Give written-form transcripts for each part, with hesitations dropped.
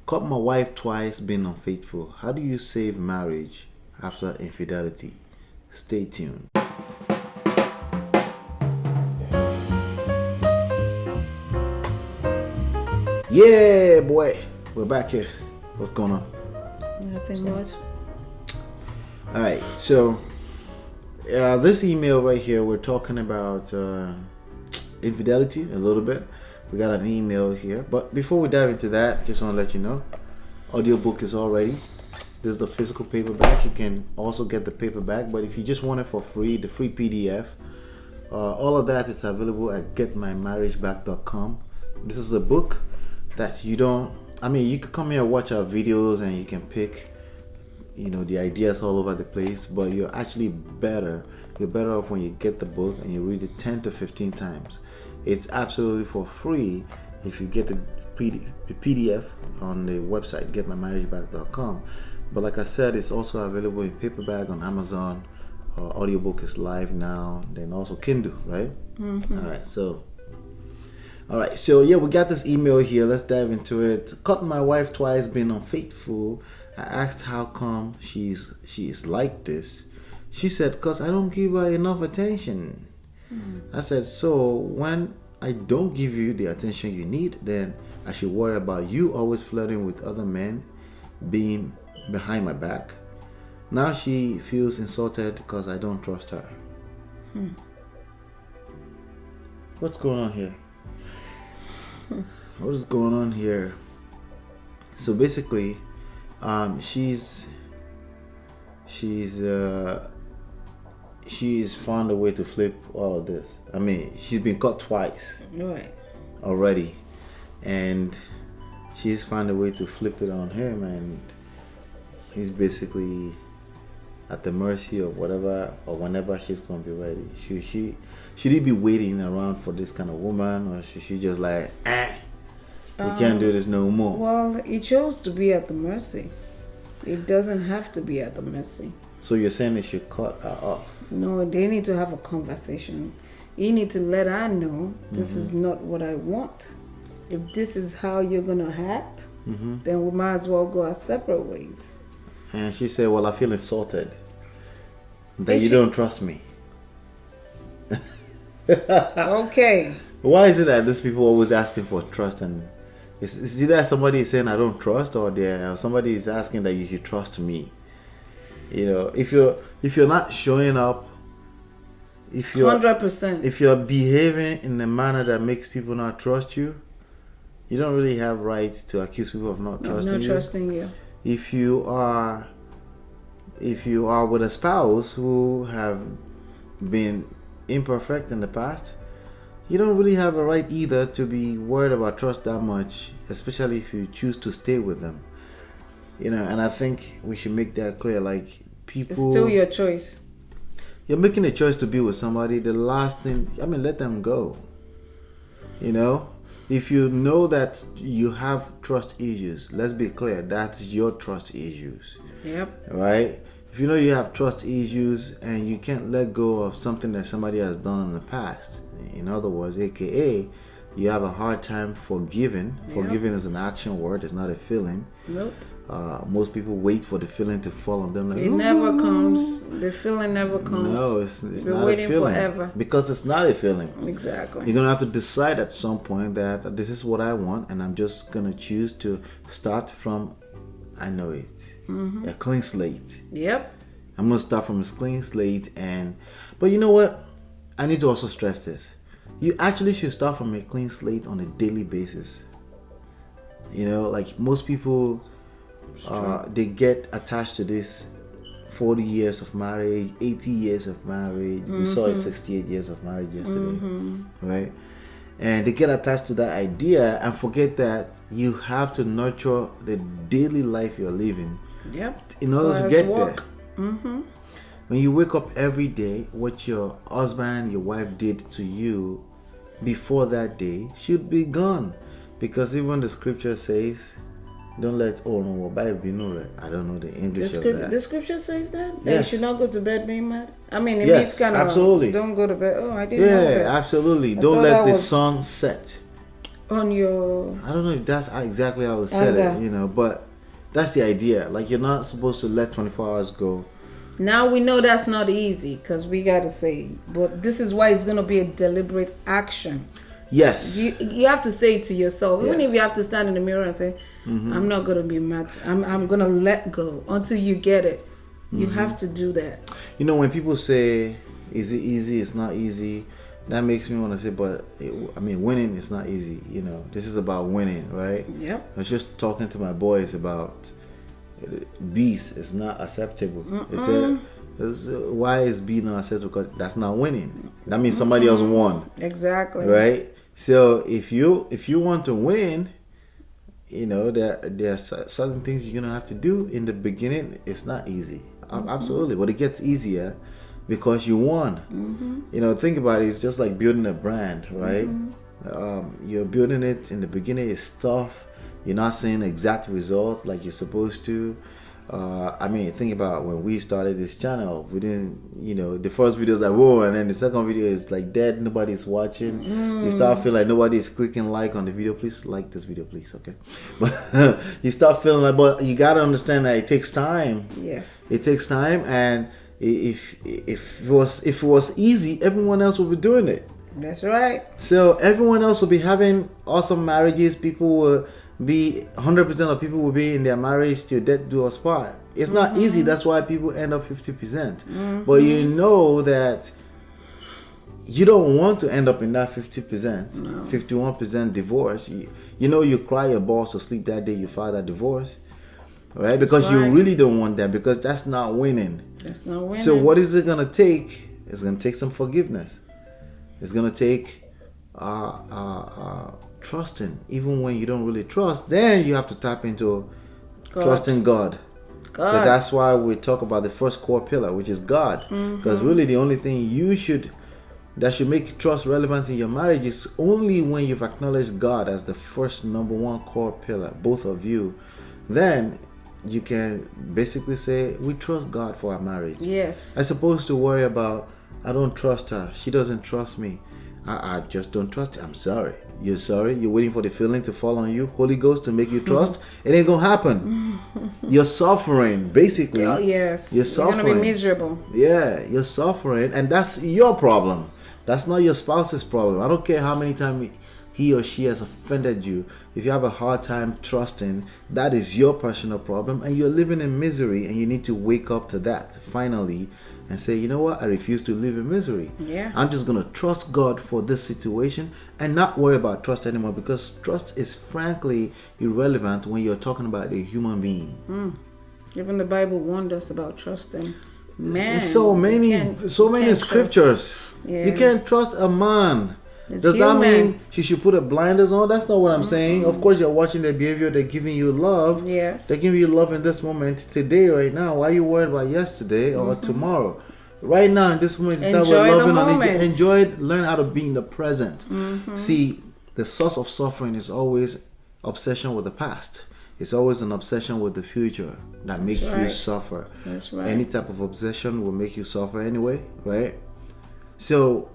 Caught my wife twice being unfaithful. How do you save marriage after infidelity? Stay tuned. Yeah, boy. We're back here. What's going on? Nothing much. Alright, so this email right here, we're talking about infidelity a little bit. We got an email here, but before we dive into that, just want to let you know, audiobook is all ready. This is the physical paperback. You can also get the paperback, but if you just want it for free, the free PDF, all of that is available at getmymarriageback.com. This is a book that you could come here and watch our videos and you can pick, the ideas all over the place, but you're better off when you get the book and you read it 10 to 15 times. It's absolutely for free if you get the PDF on the website getmymarriageback.com. But like I said, it's also available in paperback on Amazon. Audiobook is live now, then also Kindle, right? Mm-hmm. All right, so yeah, we got this email here. Let's dive into it. Caught my wife twice being unfaithful. I asked how come she is like this. She said, "'Cause I don't give her enough attention." I said, "So when I don't give you the attention you need, then I should worry about you always flirting with other men, being behind my back." Now she feels insulted because I don't trust her. What's going on here? What is going on here? So basically, she's found a way to flip all of this. I mean, she's been caught twice already, and she's found a way to flip it on him, and he's basically at the mercy of whatever or whenever she's gonna be ready. Should he be waiting around for this kind of woman, or should she just like, we can't do this no more? Well, he chose to be at the mercy. It doesn't have to be at the mercy. So you're saying they should cut her off? No, they need to have a conversation. You need to let her know this is not what I want. If this is how you're gonna act, then we might as well go our separate ways. And she said, "Well, I feel insulted that you don't trust me." Okay. Why is it that these people always asking for trust? And is either somebody is saying I don't trust, or somebody is asking that you should trust me? If you're not showing up, if you're 100%, if you're behaving in a manner that makes people not trust you, you don't really have rights to accuse people of not trusting you. If you are with a spouse who have been imperfect in the past, you don't really have a right either to be worried about trust that much, especially if you choose to stay with them. And I think we should make that clear. Like, people, it's still your choice. You're making a choice to be with somebody. The last thing, let them go. If you know that you have trust issues, let's be clear, that's your trust issues. Yep. Right? If you know you have trust issues and you can't let go of something that somebody has done in the past, in other words, aka you have a hard time forgiving. Yep. Forgiving is an action word, it's not a feeling. Nope. Most people wait for the feeling to fall on them. Like, it never comes. The feeling never comes. No, it's not waiting a feeling. Forever. Because it's not a feeling. Exactly. You're going to have to decide at some point that this is what I want, and I'm just going to choose to start from, I know it, a clean slate. Yep. I'm going to start from a clean slate. But you know what? I need to also stress this. You actually should start from a clean slate on a daily basis. Like most people, they get attached to this 40 years of marriage, 80 years of marriage. We saw it 68 years of marriage yesterday, right? And they get attached to that idea and forget that you have to nurture the daily life you're living. Yep. In order to get there. Mm-hmm. When you wake up every day, what your husband, your wife did to you before that day should be gone. Because even the scripture says, don't let, I don't know the English of that. The scripture says that? Yes. That you should not go to bed being mad? I mean, it Yes, means kind of, absolutely. don't go to bed. Oh, I didn't know that. Yeah, absolutely. Don't let the sun set on your I don't know if that's exactly how I said it, you know, but that's the idea. Like, you're not supposed to let 24 hours go. Now we know that's not easy, because we gotta say, but this is why it's gonna be a deliberate action. Yes. You have to say it to yourself, even Yes. if you have to stand in the mirror and say, I'm not gonna be mad. I'm gonna let go until you get it. You have to do that. You know, when people say, is it easy? It's not easy. That makes me want to say, but winning is not easy. You know, this is about winning, right? Yep. I was just talking to my boys about beast is not acceptable. They said, why is B not acceptable? Because that's not winning. That means somebody else won. Exactly. Right? So if you want to win, you know, there are certain things you're gonna have to do in the beginning. It's not easy, absolutely, but it gets easier because you won. You know, think about it. It's just like building a brand, right? You're building it in the beginning. It's tough. You're not seeing exact results like you're supposed to. Think about when we started this channel. We didn't, you know, the first video is like, whoa, and then the second video is like dead, nobody's watching. You start feeling like nobody's clicking like on the video. Please like this video, please, okay? But you start feeling like, but you gotta understand that it takes time. Yes. It takes time, and if it was easy, everyone else would be doing it. That's right. So everyone else will be having awesome marriages. People will be 100% of people will be in their marriage till death do us part. It's not easy. That's why people end up 50%. But you know that you don't want to end up in that 50%, 51% divorce. You know, you cry your balls to sleep that day you file that divorce, right? Because you really don't want that, because that's not winning. That's not winning. So what is it gonna take? It's gonna take some forgiveness. It's gonna take trusting, even when you don't really trust. Then you have to tap into trusting God. But that's why we talk about the first core pillar, which is God, because really the only thing that should make trust relevant in your marriage is only when you've acknowledged God as the first number one core pillar, both of you. Then you can basically say, we trust God for our marriage. Yes. As opposed to worry about, I don't trust her, she doesn't trust me, I just don't trust her. I'm sorry. You're sorry. You're waiting for the feeling to fall on you, Holy Ghost, to make you trust. It ain't gonna happen. You're suffering, basically. Oh, yes. You're suffering. You're gonna be miserable. Yeah, you're suffering, and that's your problem. That's not your spouse's problem. I don't care how many times he or she has offended you. If you have a hard time trusting, that is your personal problem, and you're living in misery, and you need to wake up to that finally and say, you know what, I refuse to live in misery. Yeah. I'm just going to trust God for this situation and not worry about trust anymore, because trust is frankly irrelevant when you're talking about a human being. Even the Bible warned us about trusting man. So many scriptures. Yeah. You can't trust a man. It's Does that human. mean she should put a blinders on? That's not what I'm saying. Of course, you're watching their behavior. They're giving you love. Yes. They're giving you love in this moment, today, right now. Why are you worried about yesterday or tomorrow? Right now, in this moment, that Enjoy we're loving the on moment. enjoy it. Learn how to be in the present. See, the source of suffering is always obsession with the past. It's always an obsession with the future that makes you suffer. That's right. Any type of obsession will make you suffer anyway, right? So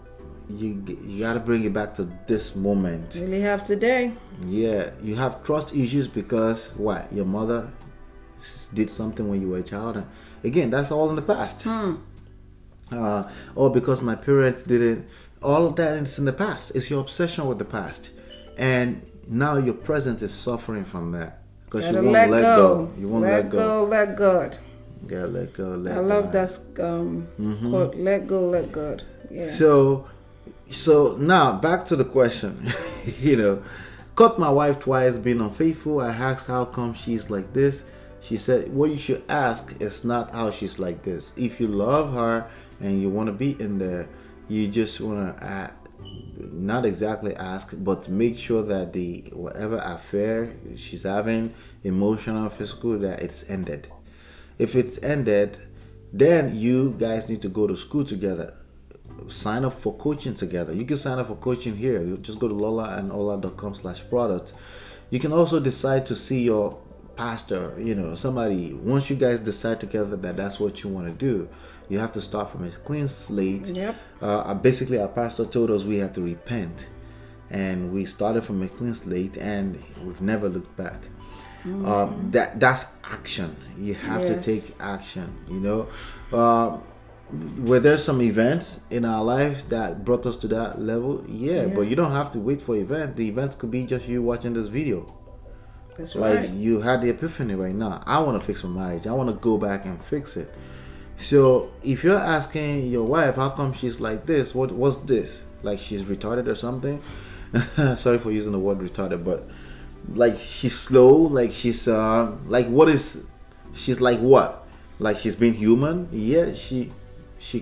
you got to bring it back to this moment. Really have today. Yeah, you have trust issues because what? Your mother did something when you were a child. And again, that's all in the past. Or because my parents didn't. All of that is in the past. It's your obsession with the past, and now your present is suffering from that because you won't let go. You won't let go. Let God. Yeah, let go. Let I God. love that quote. Let go. Let God. Yeah. So now back to the question. You know, caught my wife twice being unfaithful. I asked how come she's like this. She said, what you should ask is not how she's like this. If you love her and you want to be in there, you just want to not exactly ask, but make sure that the whatever affair she's having, emotional, physical, that it's ended. If it's ended, then you guys need to go to school together. Sign up for coaching together. You can sign up for coaching here. You just go to LOLA and ola.com/products. You can also decide to see your pastor, you know, somebody. Once you guys decide together that that's what you want to do, you have to start from a clean slate. Yep. Basically, our pastor told us we had to repent. and we started from a clean slate, and we've never looked back. That's action. You have to take action. Were there some events in our lives that brought us to that level? Yeah, but you don't have to wait for events. The events could be just you watching this video. That's right. Like, you had the epiphany right now. I want to fix my marriage. I want to go back and fix it. So if you're asking your wife how come she's like this, what's this? Like, she's retarded or something? Sorry for using the word retarded, but like, she's slow, like she's like, what is, she's like what? Like, she's being human? Yeah, she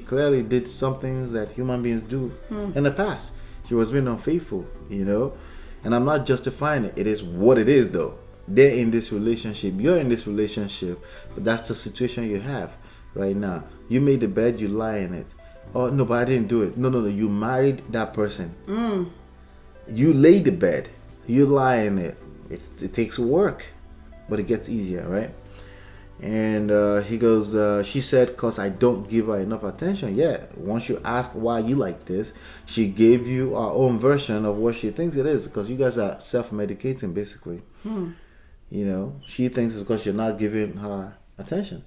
clearly did some things that human beings do in the past. She was being unfaithful, and I'm not justifying it. It is what it is, though. They're in this relationship, you're in this relationship, but that's the situation you have right now. You made the bed, you lie in it. Oh no, but I didn't do it. No, you married that person. You laid the bed, you lie in it. It takes work, but it gets easier, right? And he goes, she said, because I don't give her enough attention. Yeah, once you ask why you like this, she gave you her own version of what she thinks it is, because you guys are self-medicating, basically. She thinks it's because you're not giving her attention.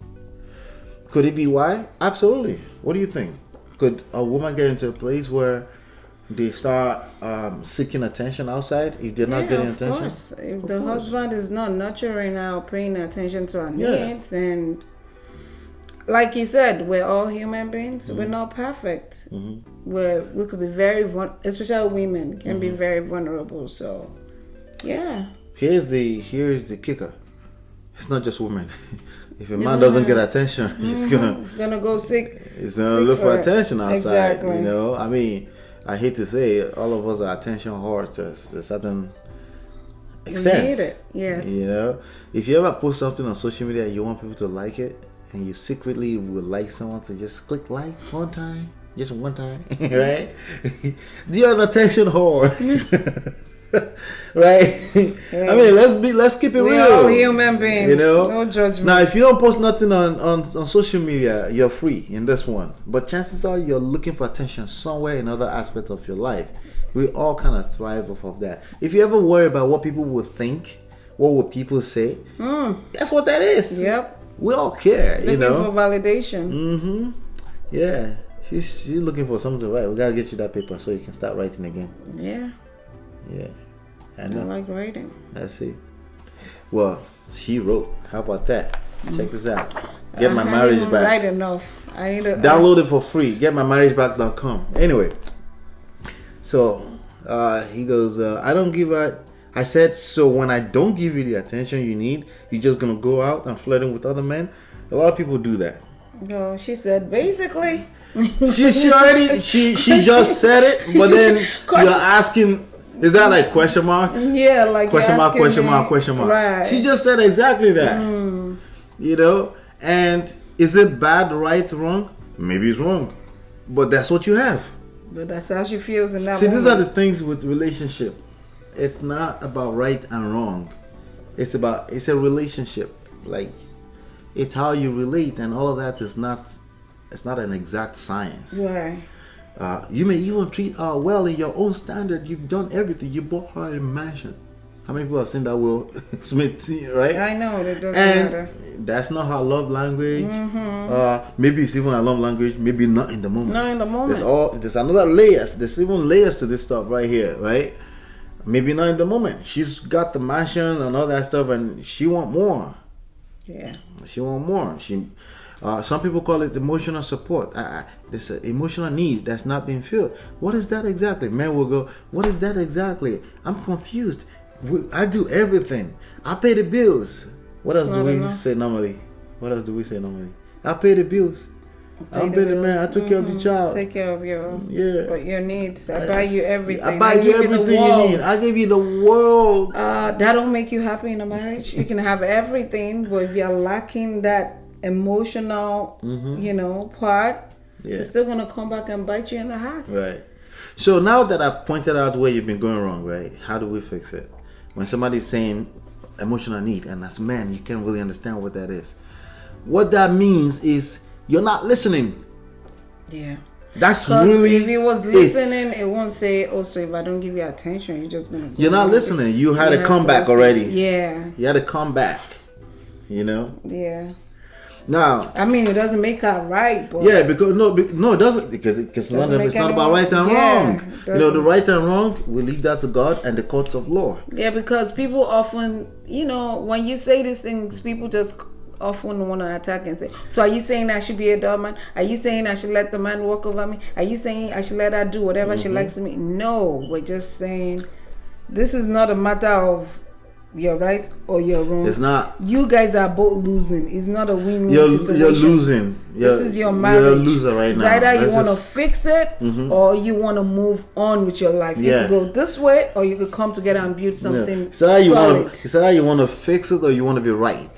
Could it be why? Absolutely. What do you think? Could a woman get into a place where they start seeking attention outside if they're not getting attention? Course. If the husband is not nurturing her, paying attention to her needs, and like he said, we're all human beings. We're not perfect. We could be very especially women can be very vulnerable. So, yeah. Here's the kicker. It's not just women. If a man doesn't get attention, he's gonna go sick. He's gonna look for attention outside. Exactly. I mean, I hate to say it, all of us are attention whores to a certain extent. We need it, yes. If you ever post something on social media and you want people to like it, and you secretly would like someone to just click like one time, right? You're an attention whore. Right? Yeah. I mean, let's keep it real. We're all human beings. No judgment. Now, if you don't post nothing on social media, you're free in this one. But chances are you're looking for attention somewhere in other aspects of your life. We all kind of thrive off of that. If you ever worry about what people will think, what will people say, that's what that is. Yep. We all care. Looking for validation. Yeah. She's looking for something to write. We gotta get you that paper so you can start writing again. Yeah. Yeah. I like writing. I see. Well, she wrote. How about that? Check this out. Get my marriage back. Write enough. I need to download it for free. GetMyMarriageBack.com. Anyway, so he goes, I don't give her. I said, so when I don't give you the attention you need, you're just gonna go out and flirting with other men. A lot of people do that. No, she said basically. she already just said it, but then you're asking. Is that like question marks? Yeah, like question mark. Right. She just said exactly that. And is it bad, right, wrong? Maybe it's wrong, but that's what you have. But that's how she feels in that See, moment. these are the things with relationship. It's not about right and wrong. It's a relationship. Like, it's how you relate, and all of that is not. It's not an exact science. Right. You may even treat her well in your own standard. You've done everything. You bought her a mansion. How many people have seen that Will Smith, right? I know, it doesn't matter. That's not her love language. Maybe it's even her love language. Maybe not in the moment. Not in the moment. There's another layers. There's even layers to this stuff right here, right? Maybe not in the moment. She's got the mansion and all that stuff, and she want more. Yeah. She want more. Some people call it emotional support. There's an emotional need that's not being filled. What is that exactly? Men will go, what is that exactly? I'm confused. I do everything. I pay the bills. What else do we say normally? I pay the bills. I'm the man. I took care of the child. Take care of your needs. I buy you everything. I buy you everything you need. I give you the world. That don't make you happy in a marriage. You can have everything, but if you're lacking that emotional, part, it's still gonna come back and bite you in the ass. Right. So now that I've pointed out where you've been going wrong, right? How do we fix it? When somebody's saying emotional need, and as men, you can't really understand what that is. What that means is you're not listening. Yeah. That's Because really if he was listening, it won't say, "Oh, so if I don't give you attention, you're just gonna." You're not listening. You had a have to comeback listen. already. Yeah. You had a comeback. You know. Yeah. Now, I mean, it doesn't make her right, but yeah, because no, it doesn't, because it's not about right and wrong. You know, the right and wrong, we leave that to God and the courts of law. Yeah, because people often, when you say these things, people just often want to attack and say, "So are you saying I should be a doorman? Are you saying I should let the man walk over me? Are you saying I should let her do whatever she likes to me?" No, we're just saying this is not a matter of you're right or you're wrong. It's not. You guys are both losing. It's not a win-win situation. You're losing. This is your marriage. You're a loser right now. It's either you want to fix it or you want to move on with your life. You could go this way or you could come together and build something solid. It's either you want to fix it or you want to be right.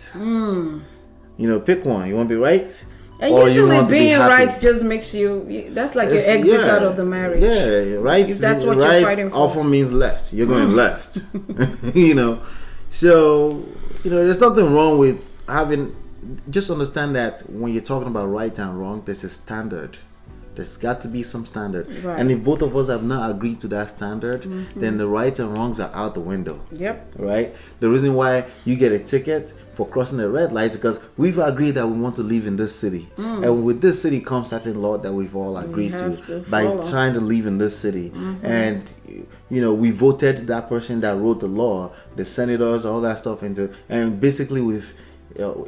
Pick one. You want to be right? And usually being right just makes you, that's like your exit out of the marriage. Yeah, right. If that's what you're fighting for. Often means left. You're going left. So, there's nothing wrong with having, just understand that when you're talking about right and wrong, there's a standard. There's got to be some standard. Right. And if both of us have not agreed to that standard, then the right and wrongs are out the window. Yep. Right? The reason why you get a ticket for crossing the red light is because we've agreed that we want to live in this city. And with this city comes certain law that we've all agreed to by trying to live in this city. And, we voted that person that wrote the law, the senators, all that stuff, and basically we've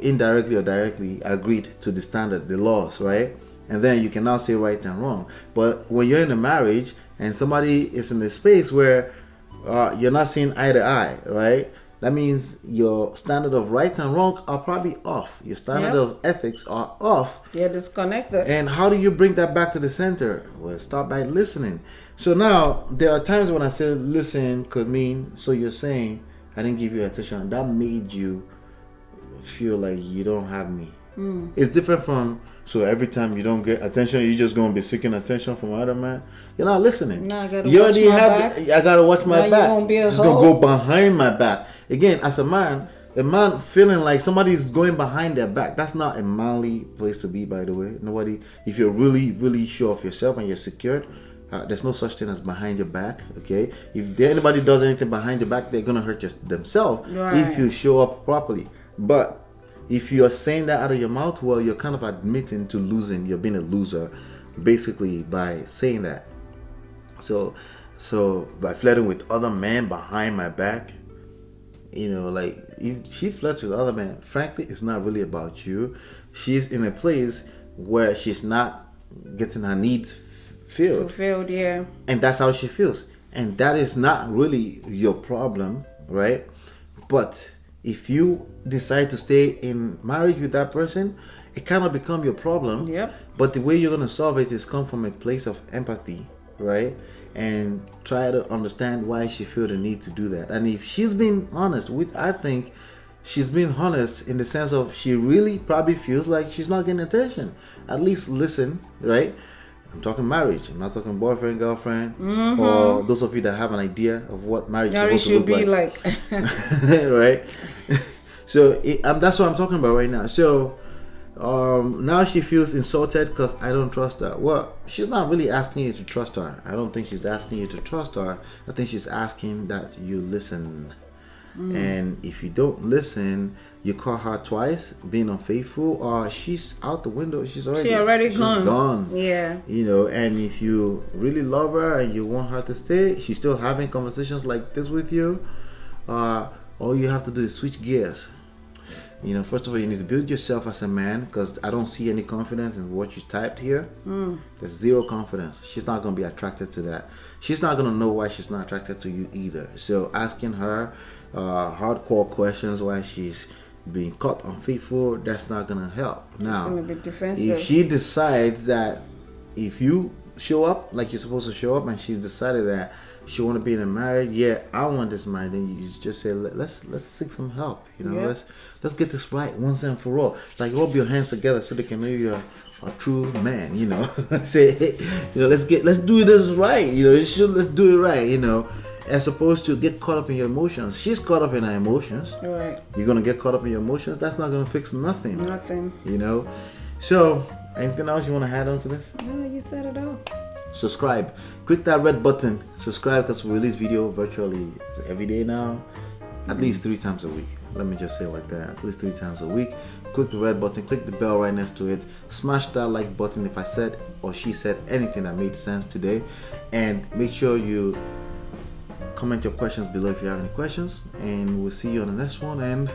indirectly or directly agreed to the standard, the laws, right? And then you can now say right and wrong. But when you're in a marriage and somebody is in a space where you're not seeing eye to eye, right? That means your standard of right and wrong are probably off. Your standard of ethics are off. You're disconnected. And how do you bring that back to the center? Well, start by listening. So now, there are times when I say listen could mean, so you're saying, I didn't give you attention. That made you feel like you don't have me. It's different from, so every time you don't get attention, you're just going to be seeking attention from another man. You're not listening. No, I got to watch my back. I got to watch my back. You're just going to go behind my back. Again, as a man feeling like somebody's going behind their back, that's not a manly place to be, by the way. Nobody, if you're really, really sure of yourself and you're secured, there's no such thing as behind your back, okay? If anybody does anything behind your back, they're going to hurt themselves if you show up properly. But if you're saying that out of your mouth, well, you're kind of admitting to losing. You're being a loser, basically, by saying that. So by flirting with other men behind my back, like if she flirts with other men, frankly, it's not really about you. She's in a place where she's not getting her needs fulfilled, yeah. And that's how she feels. And that is not really your problem, right? But if you decide to stay in marriage with that person, it cannot become your problem. Yep. But the way you're going to solve it is come from a place of empathy, right? And try to understand why she feel the need to do that. And if she's been honest, I think she's been honest in the sense of she really probably feels like she's not getting attention. At least listen, right? I'm talking marriage. I'm not talking boyfriend, girlfriend, or those of you that have an idea of what marriage is supposed to look like. Right? So that's what I'm talking about right now. So now she feels insulted because I don't trust her. Well, she's not really asking you to trust her. I don't think she's asking you to trust her. I think she's asking that you listen. And if you don't listen, you call her twice being unfaithful, or she's out the window. She's already gone. Yeah. And if you really love her and you want her to stay, she's still having conversations like this with you. All you have to do is switch gears. First of all, you need to build yourself as a man, because I don't see any confidence in what you typed here. There's zero confidence. She's not going to be attracted to that. She's not going to know why she's not attracted to you either. So asking her hardcore questions why she's being caught unfaithful, that's not going to help. Now, it's going to be defensive. If she decides that if you show up like you're supposed to show up, and she's decided that she want to be in a marriage, I want this marriage, then you just say, let's seek some help. Let's get this right once and for all. Like, rub your hands together so they can know you're a true man. Say, hey, let's do this right. Let's do it right. As opposed to get caught up in your emotions. She's caught up in her emotions. Right. You're gonna get caught up in your emotions. That's not gonna fix nothing. Nothing. So Anything else you want to add on to this? No, you said it all. Subscribe. Click that red button. Subscribe, because we release video virtually every day now. At least 3 times a week. Let me just say it like that. At least 3 times a week. Click the red button. Click the bell right next to it. Smash that like button if I said or she said anything that made sense today. And make sure you comment your questions below if you have any questions. And we'll see you on the next one. And